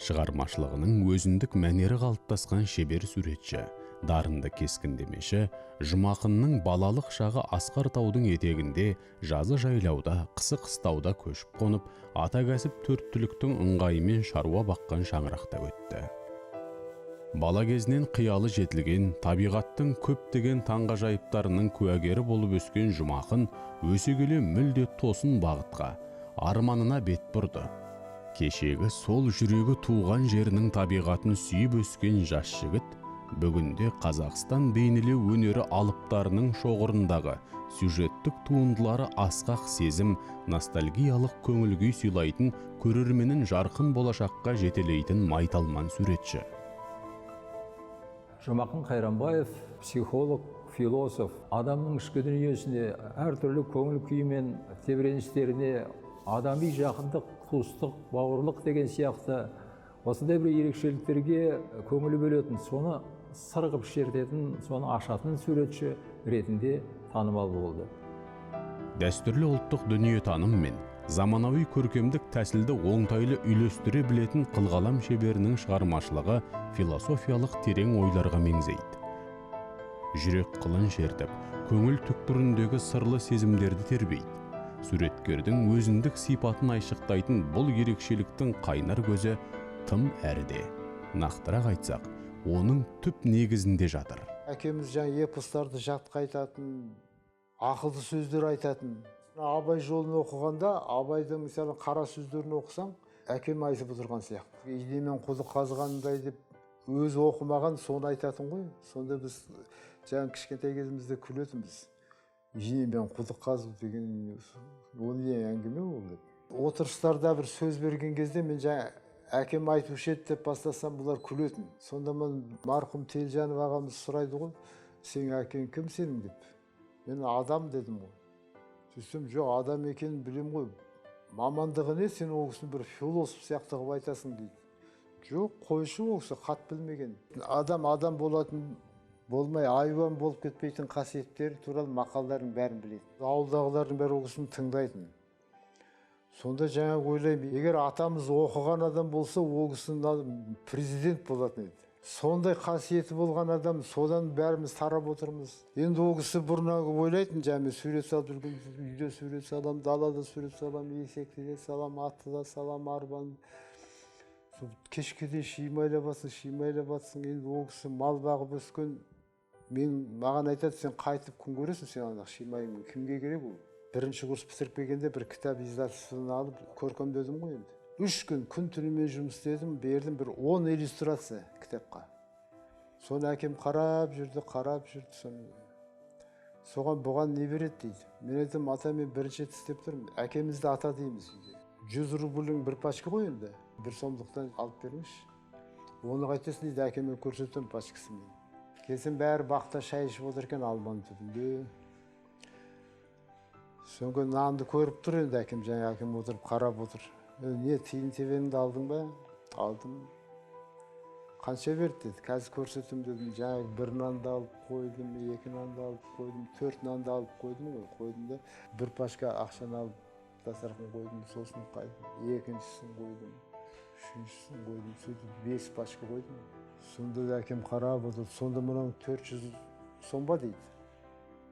Шығармашылығының өзіндік мәнері қалыптасқан шебер суретші, дарынды кескіндемеші, Жұмақынның балалық шағы Асқар таудың етегінде, жазы жайлауда, қысы қыстауда көшіп қонып, ата кәсіп төрт түліктің ыңғайымен шаруа баққан шаңырақта өтті. Бала кезінен қиялы жетілген, табиғаттың көптеген таңғажайыптарының куәгері болып өскен Жұмақын өсе келе мүлде тосын бағытқа, арманына бет бұрды. Кешегі сол жүрегі туған жерінің табиғатын сүйіп өскен жас жігіт, бүгінде Қазақстан бейнелеу өнері алыптарының шоғырындағы сюжеттік туындылары асқақ сезім, ностальгиялық көңіл күй сыйлайтын, көрерменін жарқын болашаққа жетелейтін майталман суретші. Жұмақын Қайранбаев, психолог, философ, адамның ішкі дүниесіне, әртүрлі көңіл күйі мен тебіреністеріне, адами жақындық, туыстық, бауырлық деген сияқты осындай бір ерекшеліктерге көңіл бөлетін, соны сырғып шертетін, соны ашатын суретші ретінде танымал болды. Дәстүрлі ұлттық дүниетаным мен заманауи көркемдік тәсілді оңтайлы үйлестіре білетін қылғалам шеберінің шығармашылығы философиялық терең ойларға меңзейді. Жүрек қылын шертіп, көңіл түкпіріндегі сырлы сезімдерді тербейді. Суреткердің өзіндік сипатын айшықтайтын бұл ерекшеліктің қайнар көзі тым әріде. Нақтырақ айтсақ, оның түп негізінде жатыр. Әкеміз жаңа эпостарды жатқа айтатын, ақылды сөздер айтатын. Абай жолын оқығанда, Абайдың мысалы қара сөздерін оқысаң, әкем айтып отырған сияқты. Инемен құдық қазғандай деп өзі оқымаған, соны айтатын ғой. Сонда біз жаңа кішкентай кезімізде күлетінбіз. Инемен құдық қазу деген ол не әңгіме ол деп. Отырыстарда бір сөз берген кезде мен жаңа әкем айтушы еді деп бастасам, бұлар күлетін. Сонда мен марқұм Телжанов ағамыз сұрайды ғой, сен әкең кім сенің деп. Мен адам дедім ғой. Сөйтсем, жоқ, адам екенін білем ғой. Мамандығы не, сен ол кісіні бір философ сияқты қылып айтасың дейді. Жоқ, қойшы ол кісі хат білмеген. Адам болатын болмай, айуан болып кетпейтін қасиеттері туралы мақалдардың бәрін біледі. Ауылдағылардың бәрі ол кісіні тыңдайтын. Сонда жаңа ойлаймын, егер атамыз оқыған адам болса, ол кісінің президент болатын еді. Сондай қасиеті болған адам, содан бәріміз тарап отырмыз. Енді ол кісі бұрыннан ойлайтын, жаңа сурет салып жүрген, үйде сурет салам, далада сурет салам, есекті де салам, атты да салам, арбаны. Кешкеде шимайлап атсың, енді ол кісі мал бағып өскен. Маған айтады, сен қайтып күн көресің, сен ана шимайыңмен кімге керек ол? Бірінші курс бітіріп келгенде бір кітап издательстводан алып көркемдедім ғой енді. 3 күн түнімен жұмыс істедім, бердім бір 10 иллюстрация кітапқа. Соны әкем қарап жүрді. Соған бұған не береді дейді. Мен айтам, ата мен бірінші істеп тұрмын. Әкемізді ата дейміз. 100 рубльдің бір пачка ғой енді. Бір сомдықтан алып беріңізші. Оны қайтесің дейді, әкеме көрсетем пачкасын. Келсем бәрі бақта шай ішіп отыр екен алманың түбінде. Соңғы нанды көріп тұр енді әкем, жаңа әкем отырып қарап отыр. Не, тиын тебеніңді алдың ба? Алдым. Қанша берді деді, қазір көрсетім дедім. Жаңа бір нанды алып қойдым, 2 нанды алып қойдым, 4 нанды алып қойдым да, бір пачка ақшаны алып дастархан қойдым, сосын қайдым, 2-шісін қойдым, 3-шісін қойдым, сөйтіп 5 пачка қойдым. Сонда да әкем қарап отыр, сонда мұның 400 сом ба дейді.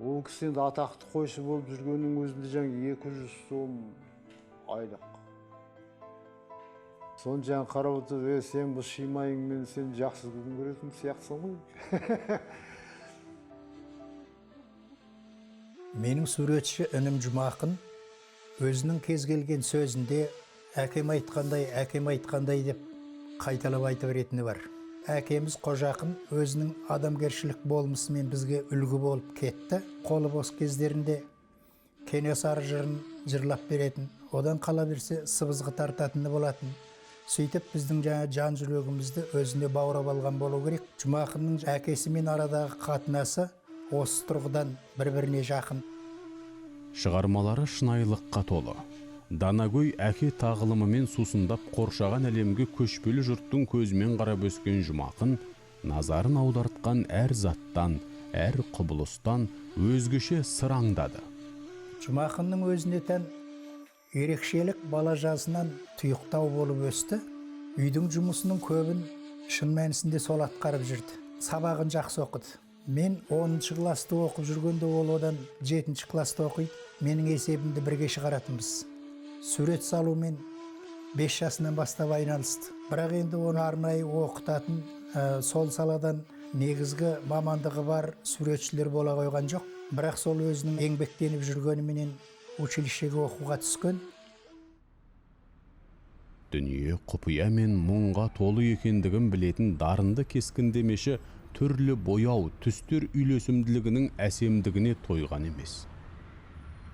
Ол кісі енді атақты қойшы болып жүргеннің өзінде жаңа 200 сом айлық. Соны жаңа қарап отыр, сен бұл шимайыңмен сен жақсы күн көретін сияқтысың ғой. Менің суретші інім Жұмақын өзінің кез келген сөзінде әкем айтқандай деп қайталап айтып беретіні бар. Әкеміз Қожақын өзінің адамгершілік болмысымен бізге үлгі болып кетті. Қолы бос кездерінде Кенесары жырын жырлап беретін, одан қала берсе сыбызғы тартатыны болатын. Сөйтіп біздің жан жүрегімізді өзіне баурап алған болу керек. Жұмақынның әкесімен арадағы қатынасы осы тұрғыдан бір-біріне жақын. Шығармалары шынайылыққа толы. Данагөй әке тағылымымен сусындап қоршаған әлемге көшпелі жұрттың көзімен қарап өскен Жұмақын назарын аудартқан әр заттан, әр құбылыстан өзгеше сыр аңдады. Жұмақынның өзіне тән ерекшелік бала жасынан тұйықтау болып өсті. Үйдің жұмысының көбін шын мәнісінде сол атқарып жүрді. Сабағын жақсы оқыды. Мен 10-шы класста оқып жүргенде ол одан 7-ші класста оқиды. Менің есебімді бірге шығаратынбыз. Сурет салумен 5 жасынан бастап айналысты. Бірақ енді оны арнайы оқытатын, сол саладан негізгі мамандығы бар суретшілер бола қойған жоқ. Бірақ сол өзінің еңбектеніп жүргеніменен училищеге оқуға түскен. Дүние құпия мен мұңға толы екендігін білетін дарынды кескіндемеші түрлі бояу, түстер үйлесімділігінің әсемдігіне тойған емес.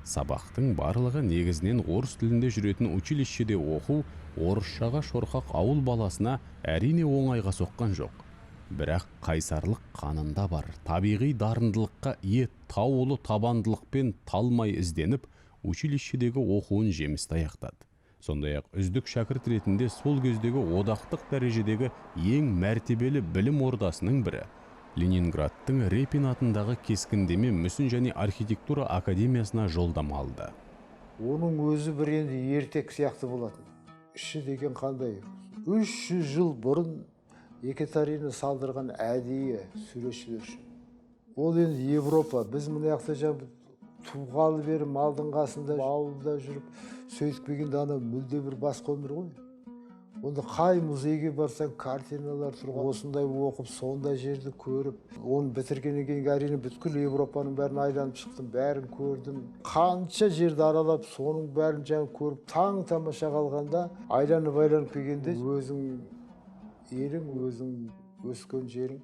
Сабақтың барлығы негізінен орыс тілінде жүретін училищеде оқу, орысшаға шорқақ ауыл баласына әрине оңайға соққан жоқ. Бірақ қайсарлық қанында бар, табиғи дарындылыққа ие таулы табандылықпен талмай ізденіп, училищедегі оқуын жемісті аяқтады. Сондай-ақ үздік шәкірт ретінде сол кездегі одақтық дәрежедегі ең мәртебелі білім ордасының бірі Ленинградтың Репин атындағы кескіндеме мүсін және архитектура академиясына жолдама алды. Оның өзі бір енді ертек сияқты болатын. Іші деген қандай? 300 жыл бұрын Екатерина салдырған әдейі суретшілер үшін. Ол енді Европа. Біз мына жақта туғалы бері малдың қасында, ауылда жүріп, сөйтіп келгенде ана мүлде бір басқа өмір ғой. Онда қай музейге барсаң картиналар тұрған, осындай оқып, сондай жерді көріп, оны бітіргеннен кейін әрине бүткіл Европаның бәрін айналып шықтым, бәрін көрдім. Қанша жерді аралап, соның бәрін көріп, таң тамаша қалғанда, айланып келгенде өзің елің, өзің өскен жерің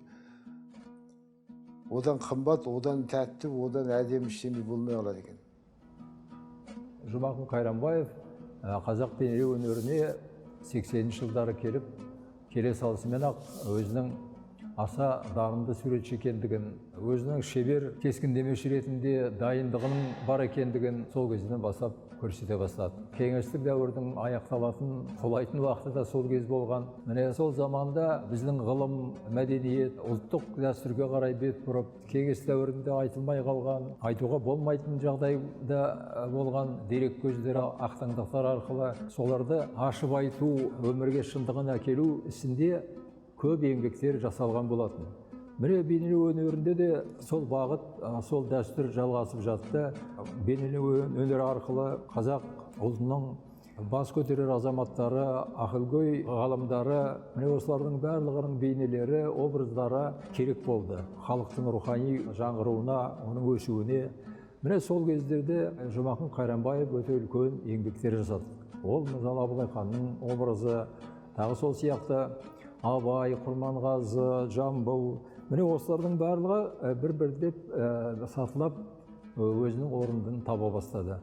одан қымбат, одан тәтті, одан әдемі ештеңе болмай қалады екен. Жұмақын Қайрамбаев қазақ бейнелеу өнеріне 80-ші жылдары келе салысымен-ақ өзінің аса дарынды суретші екендігін, өзінің шебер кескіндемеші ретінде дайындығының бар екендігін сол кезден бастап көрсете бастады. Кеңестік дәуірдің аяқталатын, қолайтын уақыты да сол кез болған. Міне сол заманда біздің ғылым, мәдениет, ұлттық дәстүрге қарай бет бұрып, кеңес дәуірінде айтылмай қалған, айтуға болмайтын жағдайда болған дерек көздері, ақтаңдақтар арқылы соларды ашып айту, өмірге шындығын әкелу ісінде көп еңбектер жасалған болатын. Міне бейнелеу өнерінде де сол бағыт, сол дәстүр жалғасып жатты. Бейнелеу өнері арқылы қазақ ұлтының бас көтерер азаматтары, ақылгөй ғалымдары, міне осылардың барлығының бейнелері, образдары керек болды. Халықтың рухани жаңғыруына, оның өсуіне. Міне сол кездерде Жұмақын Қайрамбаев өте үлкен еңбектер жасады. Ол мысалы Абылай ханның образы, тағы сол сияқты Абай, Құрманғазы, Жамбыл, міне осылардың барлығы бір-бірдеп сатылап өзінің орнын таба бастады.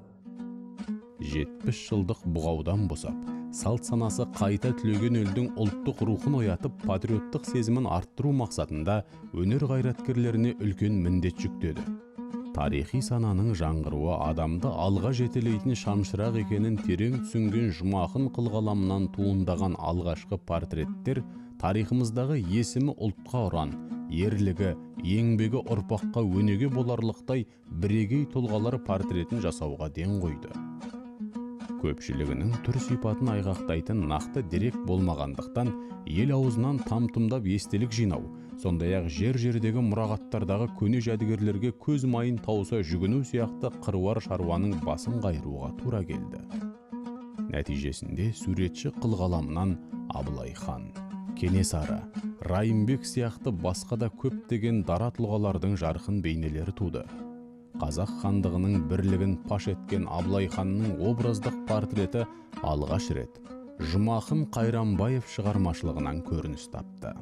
70 жылдық бұғаудан босап, салт санасы қайта түлеген елдің ұлттық рухын оятып, патриоттық сезімін арттыру мақсатында өнер қайраткерлеріне үлкен міндет жүктеді. Тарихи сананың жаңғыруы адамды алға жетелейтін шамшырақ екенін терең түсінген Жұмақын қылғаламынан туындаған алғашқы портреттер тарихымыздағы есімі ұлтқа ұран, ерлігі, еңбегі ұрпаққа өнеге боларлықтай бірегей тұлғалар портретін жасауға ден қойды. Көпшілігінің түр сипатын айғақтайтын нақты дерек болмағандықтан, ел аузынан там-тұмдап естелік жинау, сондай-ақ жер-жердегі мұрағаттардағы көне жәдігерлерге көз майын тауса жүгіну сияқты қыруар шаруаның басын қайыруға тура келді. Нәтижесінде суретші қылғаламынан Абылай хан, Кенесары, Райымбек сияқты басқа да көптеген дара тұлғалардың жарқын бейнелері туды. Қазақ хандығының бірлігін паш еткен Абылай ханның образдық портреті алғаш рет Жұмақын Қайрамбаев шығармашылығынан көрініс тапты.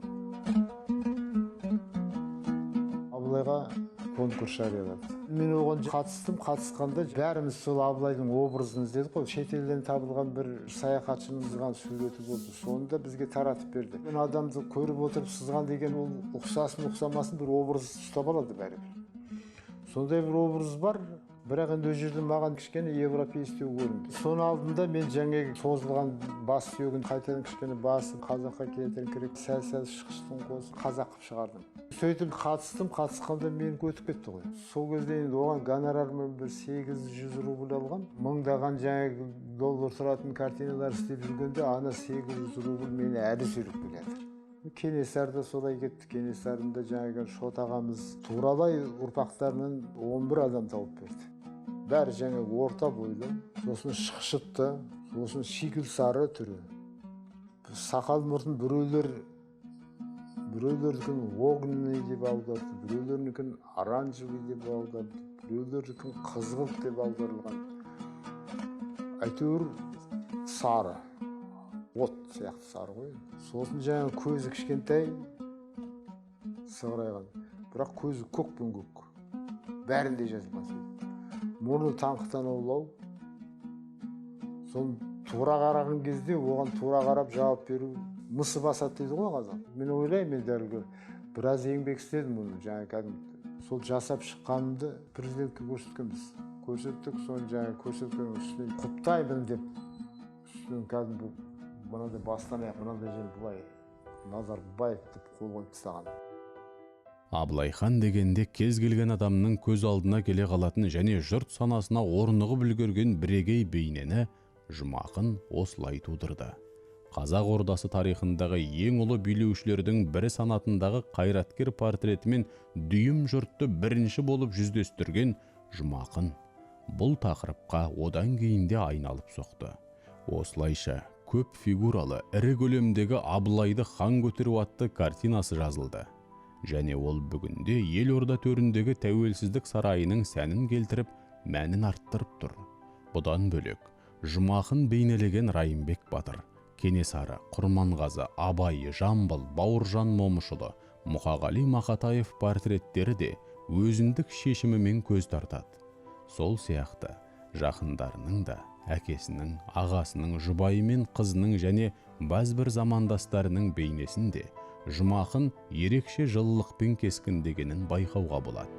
Абылайға конкурс жариялады. Мен оған қатысқанда бәріміз сол Абылайдың образын іздедік қой. Шетелден табылған бір саяхатшының сызған суреті болды. Сонда бізге таратып берді. Мен адамды көріп отырып сызған деген ол ұқсасын ұқсамасын бір образ ұстап алады бәрібір. Сондай бір образ бар. бірақ енді ол жерде маған кішкене европейский көрінді. Соның алдында мен жаңағы созылған бас сүйегін қайтадан кішкене басып қазаққа келтіру керек, сәл шықшытын қосып қазақ қылып шығардым. Сөйтіп қатысқанда мен өтіп кетті ғой. Сол кезде енді оған гонорармен бір 800 рубль алған, мыңдаған жаңағы доллар тұратын картиналар істеп жүргенде ана 800 рубль мені әлі сүйреп келеді. Кенесары да солай кетті. Кенесарында жаңағы Шот ағамыз Туралай ұрпақтарынан 11 адам тауып берді. Бәрі жаңағы орта бойлы, сосын шықшытты, сосын шикіл сары түрі. Сақал мұртын біреулердікін огненный деп аударды, біреулердікін оранжевый деп аударды, біреулердікін қызғылт деп аударылған. Әйтеуір сары, от сияқты сары ғой. Сосын жаңағы көзі кішкентай, сығырайған, бірақ көзі көк пен көк. Бәрінде жазылған. Мұрны таңқытан аулау. Соны тура қараған кезде оған тура қарап жауап беру мысы басады дейді ғой қазақ. Мен ойлаймын, мен біраз еңбек істедім мұны, жаңағы кәдімгі. Сол жасап шыққанымды президентке көрсеткенбіз. Көрсеттік, соны жаңағы көрсеткен үстінен құптаймын деп, үстінен кәдімгі мынандай бастан аяқ мынандай жер бұлай Назарбаев деп қол қойып тастаған. Абылай хан дегенде кез келген адамның көз алдына келе қалатын және жұрт санасына орнығып үлгерген бірегей бейнені Жұмақын осылай тудырды. Қазақ ордасы тарихындағы ең ұлы билеушілердің бірі санатындағы қайраткер портретімен дүйім жұртты бірінші болып жүздестірген Жұмақын бұл тақырыпқа одан кейінде айналып соқты. Осылайша көп фигуралы, ірі көлемдегі Абылайды хан көтеру атты картинасы жазылды. Және ол бүгінде елорда төріндегі тәуелсіздік сарайының сәнін келтіріп, мәнін арттырып тұр. Бұдан бөлек, Жұмақын бейнелеген Райымбек Батыр, Кенесары, Құрманғазы, Абай, Жамбыл, Бауыржан Момышұлы, Мұқағали Мақатаев портреттері де өзіндік шешімімен көз тартады. Сол сияқты жақындарының да әкесінің, ағасының, жұбайы мен қызының және бәз-бір замандастарының бейнесінде Жұмақын ерекше жылылықпен кескіндегенін байқауға болады.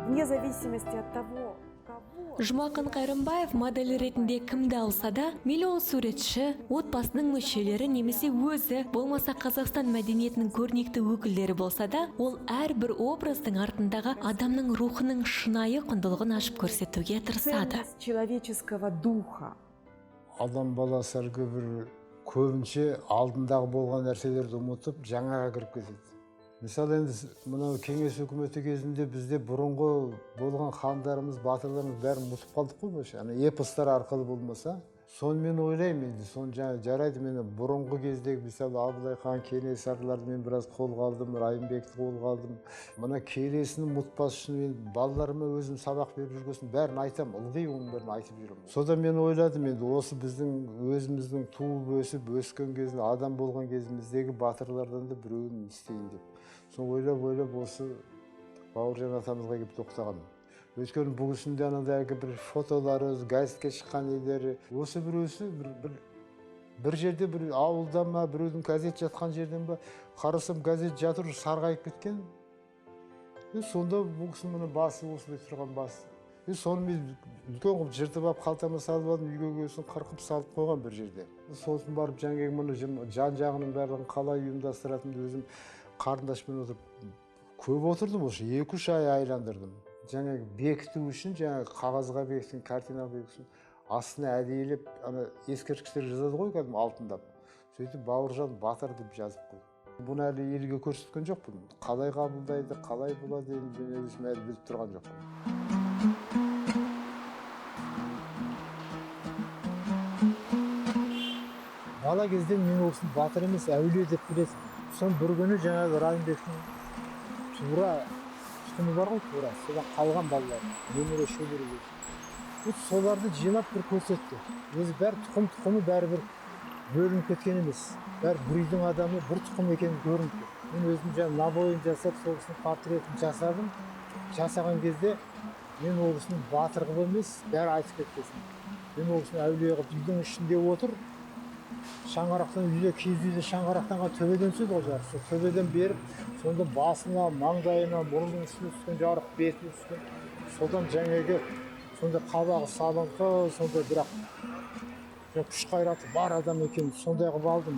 Вне зависимости от того, Жұмақын Қайрымбаев модель ретінде кімді алса да, миллион суретші, отбасының мүшелері немесе өзі, болмаса Қазақстан мәдениетінің көрнекті өкілдері болса да, ол әрбір образдың артындағы адамның рухының шынайы құндылығын ашып көрсетуге тырысады. ценность человеческого духа. Адам баласы әлгі бір көбінше алдындағы болған нәрселерді ұмытып, жаңаға кіріп кетеді. Мысалы енді мынау кеңес үкіметі кезінде бізде бұрынғы болған хандарымыз, батырларымыз бәрін ұмытып қалдық қой, ана эпостар арқылы болмаса. Соны мен ойлаймын енді, соны жарайды, мен бұрынғы кездегі мысалы Абылай хан, Кенесарыларды мен біраз қолға алдым, Райымбекті қолға алдым. Мына келесін ұмытпас үшін мен балаларыма өзім сабақ беріп жүргесін бәрін айтам, ылғи оның бәрін айтып жүремін. Содан мен ойладым енді, осы біздің өзіміздің туып өсіп өскен кезінде, адам болған кезіміздегі батырлардан да біреуін істейін деп. Соны ойлап осы Бауыржан атамызға келіп тоқтағанмын. Өйткені бұл күнде анадегі бір фотолары, газетке шыққан елдері, осы біреусі бір жерде бір ауылда ма, біреудің газет жатқан жерден ба, қарасам газет жатыр, сарғайып кеткен. Сонда бұл кісінің мына басы осылай тұрған басы. Соны мен үлкен қылып жыртып алып қалтама салып алдым, үйге келсем қырқып салып қойған бір жерде. Сосын барып жаңағы мұны жан-жағының барлығын қалай ұйымдастыратынымды өзім қарындашпен отырып көп отырдым, осы 2-3 ай айландырдым. Жаңағы бекіту үшін, жаңағы қағазға бекіткен, картинаға бекіту үшін астына әдейілеп ескерткіштер жазады ғой, кәдімгі алтындап. Сөйтіп Бауыржан Батыр деп жазып қойды. Бұны әлі елге көрсеткен жоқпын. Қалай қабылдайды, қалай болады енді өзім әлі біліп тұрған жоқпын. Бала кезде мен осыны батыр емес, әулие деп білесің. Сон бір күні жаңағы Райымбектің тура тұқымы бар ғой, тура, содан қалған балалар, немере шөбере келді. Соларды жинап бір көрсетті. Өзі бәрі тұқымы бәрі бір бөлініп кеткен емес. Бәрі бір үйдің адамы бір тұқым екенін көрініп тұр. Мен өзім жаңағы набойын жасап, сол кісінің портретін жасадым. Жасаған кезде мен ол кісінің батыр қылып емес, бәрі айтып кеткесін. Мен ол кісінің әулие қылып үйдің ішінде отыр. Шаңырақтан үйде, киіз үйде шаңырақтанға төбеден түседі ғой жарық. Сол төбеден беріп, сонда басына маңдайына мұрнының үстіне түскен жарық бетіне түскен содан жаңағы сонда қабағы салыңқы сонда бірақ күш қайраты бар адам екен сондай қылып алдым.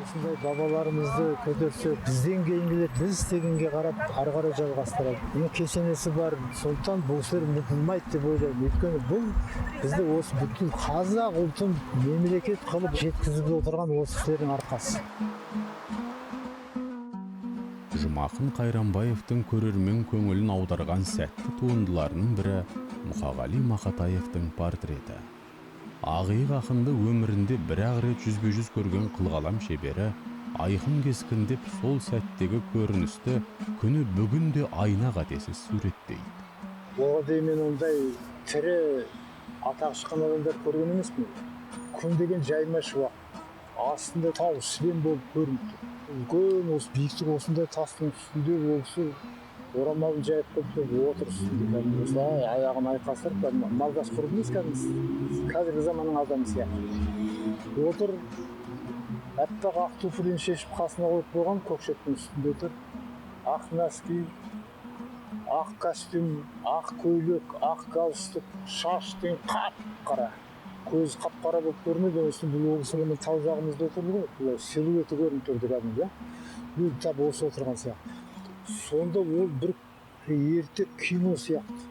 Осындай бабаларымызды көтерсек бізден кейінгілер біз істегенге қарап ары қарай жалғастырады. Ең кесенесі бар, сондықтан бұл істер ұмытылмайды деп ойлаймын. Өйткені бұл бізді осы бүткіл қазақ ұлтын мемлекет қылып жеткізіп отырған осы істердің арқасы. Жұмақын Қайрамбаевтың көрермен көңілін аударған сәтті туындыларының бірі Мұқағали Мақатаевтың портреті. Ақиық ақынды өмірінде бір-ақ рет жүзбе-жүз көрген қылғалам шебері айқын кескіндеп сол сәттегі көріністі күні бүгін де айна қатесіз суреттейді. Оған дейін мен ондай тірі атақ шыққан адамдар көрген емеспін. Күн деген жайма шуақ. Астында тау сілем болып көрініп тұр. Үлкен осы биіктік осындай тастың үстінде ол кісі орамалын жайып қойып отыр үстінде. Осылай аяғын айқастырып, малдас құрып емес қазіргі заманның адамы сияқты. Отыр, аппақ ақ туфлиін шешіп қасына қойып қойған көкшеттің үстінде отыр. Ақ носки, ақ костюм, ақ көйлек, ақ галстук, шаштың қап-қара. Көз қап-қара болып көрінеді, бұл оғысымен тау жағымызда отырды ғой, силуеті көрініп тұрды кәдімгі. Бұл тап осы отырған сияқты. Сонда ол бір ертек кино сияқты.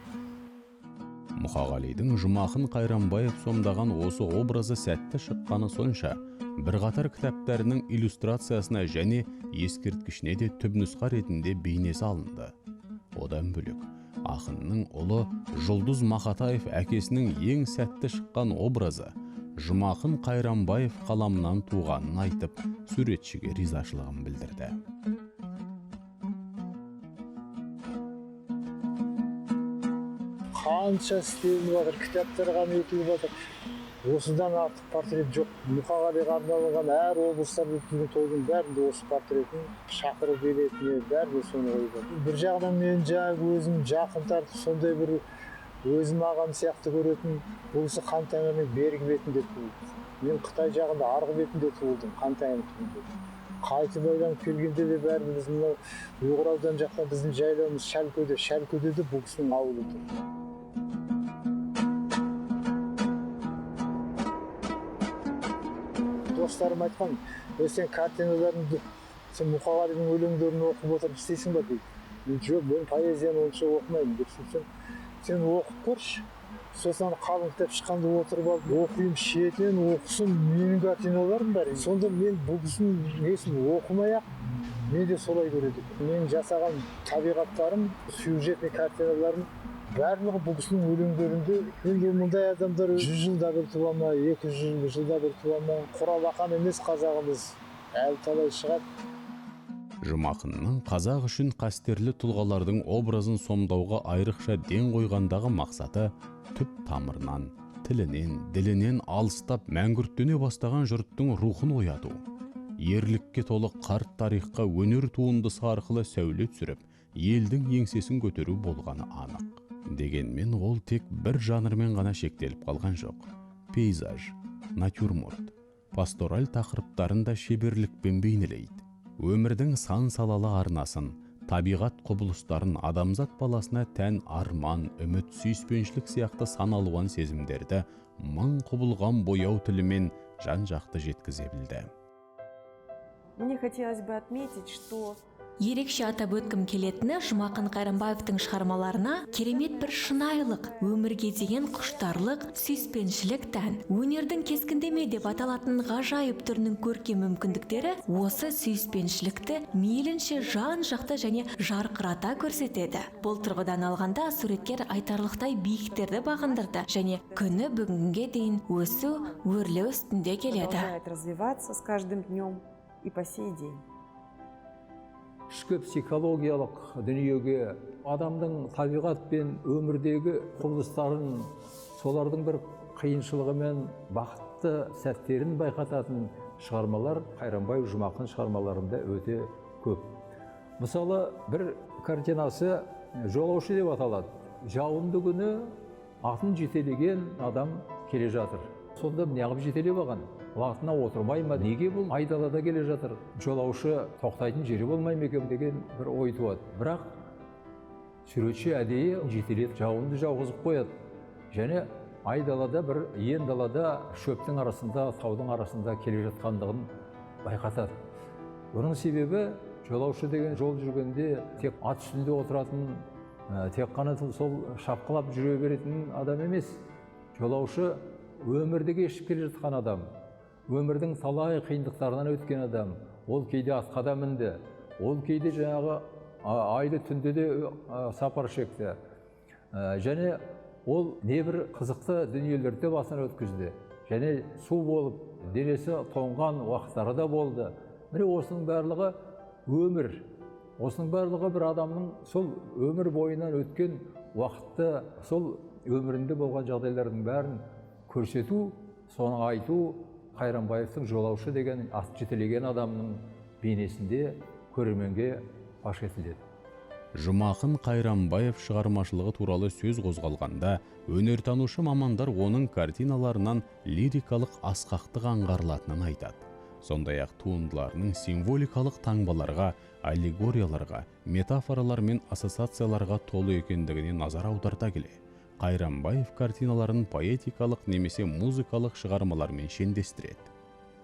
Мұқағалидың Жұмақын Қайрамбаев сомдаған осы образы сәтті шыққаны сонша, бірқатар кітаптарының иллюстрациясына және ескерткішіне де түпнұсқа ретінде бейнесі алынды. Одан бөлек, ақынның ұлы Жұлдыз Мақатаев әкесінің ең сәтті шыққан образы Жұмақын Қайрамбаев қаламынан туғанын айтып, суретшіге ризашылығын білдірді. Қанша істелініп жатыр, кітаптарға етіліп жатыр. Осыдан артық портрет жоқ. Мұқағалиға арналған әр облыстарда өткізген тойдың бәрінде осы портретін шақырып беретіне бәрі соны қойды. Bir жағынан мен жаңағы өзім жақын тартып сондай бір өзім ағам сияқты көретін бұл кісі хан тәңірінің бергі бетінде туылды. Мен Қытай жағында арғы бетінде туылдым, хан тәңірінің туылды. Қайтып ойланып келгенде де бәрі біз мынау Ұйғыр ауданы жақтан біздің жайлауымыз Шәлкөде де бұл кісінің ауылы тұр. Достарым айтқан, сен картиналарыңды, сен Мұқағалидың өлеңдерін оқып отырып істейсің ба дейді. Жоқ, мен поэзияны онша оқымаймын деп сен оқып көрші. Сосын қалың кітап шыққанда отырып алып, оқиым шетінен оқысын, менің картиналарым бар. Сонда мен бұл кісінің несін оқымай-ақ, мен де солай көреді. Мен жасаған табиғаттарым, сюжетный картиналарым барлығы бұл кісінің өлеңдерінде енді мұндай адамдар 100 жылда бір туа ма, 200 жылда бір туа ма, құралақан емес қазағымыз әлі талай шығады. Жұмақынның қазақ үшін қастерлі тұлғалардың образын сомдауға айрықша ден қойғандағы мақсаты түп тамырынан, тілінен, ділінен алыстап мәңгүрттене бастаған жұрттың рухын ояту. Ерлікке толы қарт тарихқа өнер туындысы арқылы сәуле түсіріп, елдің еңсесін көтеру болғаны анық. Дегенмен ол тек бір жанрмен ғана шектеліп қалған жоқ. Пейзаж, натюрморт, пастораль тақырыптарында шеберлікпен бейнелейді. Өмірдің сан салалы арнасын, табиғат құбылыстарын адамзат баласына тән арман, үміт, сүйіспеншілік сияқты сан алуан сезімдерді мың құбылған бояу тілімен жан-жақты жеткізе білді. Мне хотелось бы отметить, что Ерекше атап өткім келетіні Жұмақын Қайрамбаевтың шығармаларына керемет бір шынайылық, өмірге деген құштарлық, сүйіспеншілік тән. Өнердің кескіндеме деп аталатын ғажайып түрінің көркем мүмкіндіктері осы сүйіспеншілікті мейлінше жан-жақты және жарқырата көрсетеді. Бұл тұрғыдан алғанда суреткер айтарлықтай биіктерді бағындырды және күні бүгінге дейін өсу, өрлеу үстінде келеді. продолжает развиваться с каждым днем и по сей день. Ішкі психологиялық дүниеге, адамның табиғат пен өмірдегі құбылыстарын, солардың бір қиыншылығы мен бақытты сәттерін байқататын шығармалар Қайрамбаев Жұмақын шығармаларында өте көп. Мысалы, бір картинасы «Жолаушы» деп аталады. Жауынды күні атын жетелеген адам келе жатыр. Сонда неғып жетелеп алған? Уақытына отырмай ма? Неге бұл айдалада келе жатыр? Жолаушы тоқтайтын жері болмай ма екен деген бір ой туады. Бірақ суретші әдейі жетелеп жауынды жауғызып қояды. Және айдалада бір ен далада шөптің арасында, таудың арасында келе жатқандығын байқатады. Оның себебі жолаушы деген жол жүргенде тек ат үстінде отыратын, тек қана сол шапқылап жүре беретін адам емес. Жолаушы өмірді кешіп келе жатқан адам, өмірдің талай қиындықтарынан өткен адам. Ол кейде атқа да мінді, ол кейде жаңағы айды түнде де сапар шекті. Және ол небір қызықты дүниелерді басынан өткізді. Және су болып, денесі тоңған уақыттары да болды. Міне осының барлығы өмір. Осының барлығы бір адамның сол өмір бойынан өткен уақытты, сол өмірінде болған жағдайлардың бәрін көрсету, соны айту Қайранбаевтың жолаушы деген ат жетелеген адамның бейнесінде көрерменге паш етіледі. Жұмақын Қайранбаев шығармашылығы туралы сөз қозғалғанда, өнертанушы мамандар оның картиналарынан лирикалық асқақтық аңғарылатынын айтады. Сондай-ақ туындыларының символикалық таңбаларға, аллегорияларға, метафоралар мен ассоциацияларға толы екендігіне назар аударта келе, Қайранбаев картиналарын поэтикалық немесе музыкалық шығармалармен шендестіреді.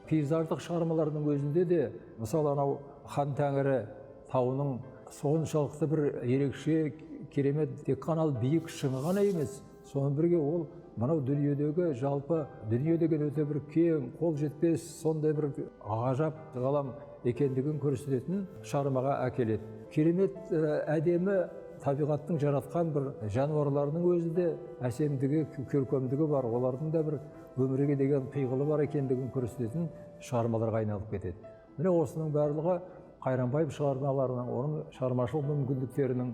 Пейзаждық шығармалардың өзінде де, мысалы анау Хан Тәңірі тауының соншалықты бір ерекше, керемет, тек қана биік шыңы ғана емес, соның бірге ол мынау дүниедегі жалпы дүние деген өте бір кең, қол жетпес, сондай бір ғажап ғалам екендігін көрсететін шығармаға әкеледі. Керемет әдемі табиғаттың жаратқан бір жануарларының өзі де әсемдігі, көркемдігі бар, олардың да бір өмірге деген пиғылы бар екендігін көрсететін шығармаларға айналып кетеді. Міне осының барлығы Қайранбаев шығармаларының, оның шығармашылық мүмкіндіктерінің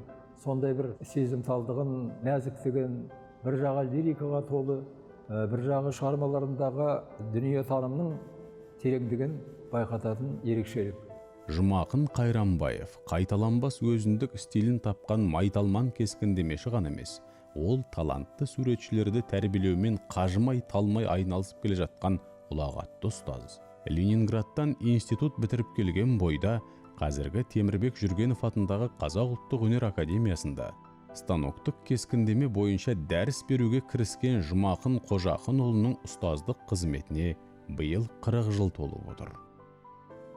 сондай бір сезімталдығын, нәзіктігін, бір жағы лирикаға толы, бір жағы шығармаларындағы дүниетанымның тереңдігін байқататын ерекшелік. Жұмақын Қайранбаев қайталанбас өзіндік стилін тапқан майталман кескіндемеші ғана емес, ол талантты суретшілерді тәрбиелеумен қажымай талмай айналысып келе жатқан ұлағатты ұстаз. Ленинградтан институт бітіріп келген бойда, қазіргі Темірбек Жүргенов атындағы Қазақ ұлттық өнер академиясында станоктық кескіндеме бойынша дәріс беруге кіріскен Жұмақын Қожақынұлының ұстаздық қызметіне биыл 40 жыл толып отыр.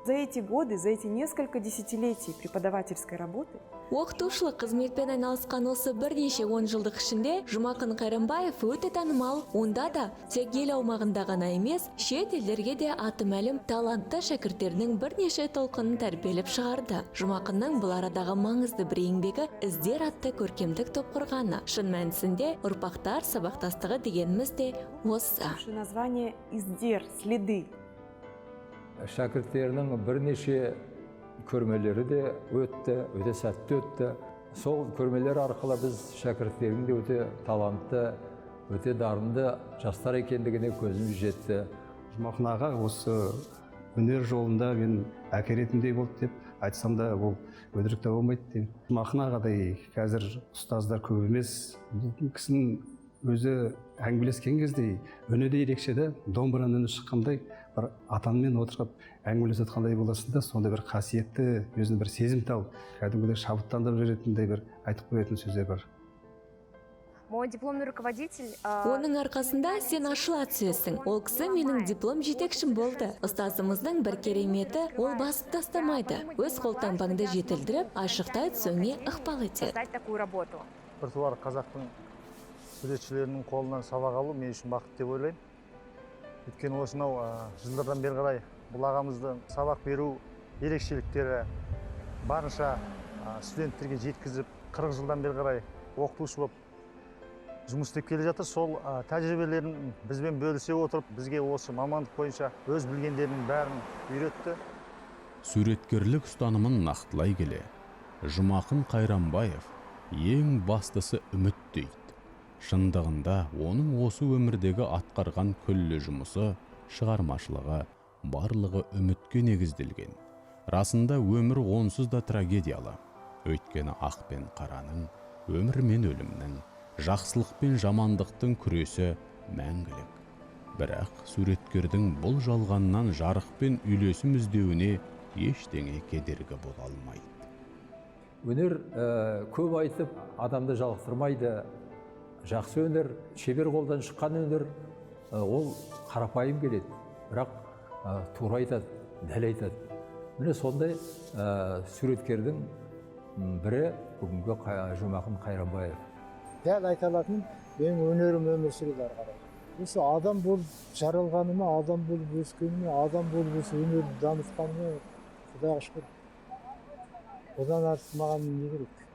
За эти годы, за эти несколько десятилетий преподавательской работы Оқытушылық қызметпен айналысқан осы бірнеше 10 жылдық ішінде Жұмақын Қайранбаев өте танымал, онда да тек ел аумағында ғана емес, шет елдерге де аты мәлім талантты шәкірттерінің бірнеше толқынын тәрбиелеп шығарды. Жұмақынның бұл арадағы маңызды бір еңбегі іздер атты көркемдік топ құрғаны. Шын мәнісінде ұрпақтар сабақтастығы дегеніміз де осы. название «Издер», «Следы». Шәкірттерінің бірнеше көрмелері де өтті, өте сәтті өтті. Сол көрмелер арқылы біз шәкірттердің де өте талантты, өте дарынды жастар екендігіне көзіміз жетті. Жұмақын аға осы өнер жолында мен әке ретінде болды деп айтсам да ол өтірік те болмайды деймін. Жұмақын ағадай қазір ұстаздар көп емес. Бұл кісінің өзі әңгімелескен кезде үні де ерекше де, домбыраның үні шыққандай бір атанмен отырып әңгімелесіп жатқандай боласың да, сондай бір қасиетті, өзінің бір сезімтал, кәдімгідей шабыттандырып жіберетіндей бір айтып қоятын сөздер бар. Мой дипломный руководитель... Оның арқасында сен ашыла түсесің. Ол кісі менің диплом жетекшім болды. Ұстазымыздың бір кереметі, ол басып тастамайды. Өз қолтаңбаңды жетілдіріп, ашықтай түсуіңе ықпал етеді. Біртуар қазақтың суретшілерінің қолынан сабақ алу мен үшін бақыт деп ойлаймын. Өйткені осынау жылдардан бері қарай бұл ағамыздың сабақ беру ерекшеліктері барынша студенттерге жеткізіп, 40 жылдан бері қарай оқытушы болып жұмыс істеп келе жатыр. Сол тәжірибелерін бізбен бөлісе отырып, бізге осы мамандық бойынша өз білгендерінің бәрін үйретті. Суреткерлік ұстанымын нақтылай келе, Жұмақын Қайранбаев ең бастысы үміт дейді. Шындығында оның осы өмірдегі атқарған күллі жұмысы, шығармашылығы, барлығы үмітке негізделген. Расында өмір онсыз да трагедиялы. Өйткені ақ пен қараның, өмір мен өлімнің, жақсылық пен жамандықтың күресі мәңгілік. Бірақ суреткердің бұл жалғаннан жарық пен үйлесім іздеуіне ештеңе кедергі бола алмайды. Өнер көп айтып адамды жалықтырмайды. Жақсы өнер, шебер қолдан шыққан өнер, ол қарапайым келеді, бірақ тура айтады, дәл айтады. Міне сондай суреткердің бірі бүгінгі Жұмақын Қайранбаев. Дәл айта алатын менің өнерім өмір сүреді ары қарай. Осы адам болып жаралғаныма, адам болып өскеніме, адам болып осы өнерді дамытқаныма Құдайға шүкір. Одан артық маған не керек?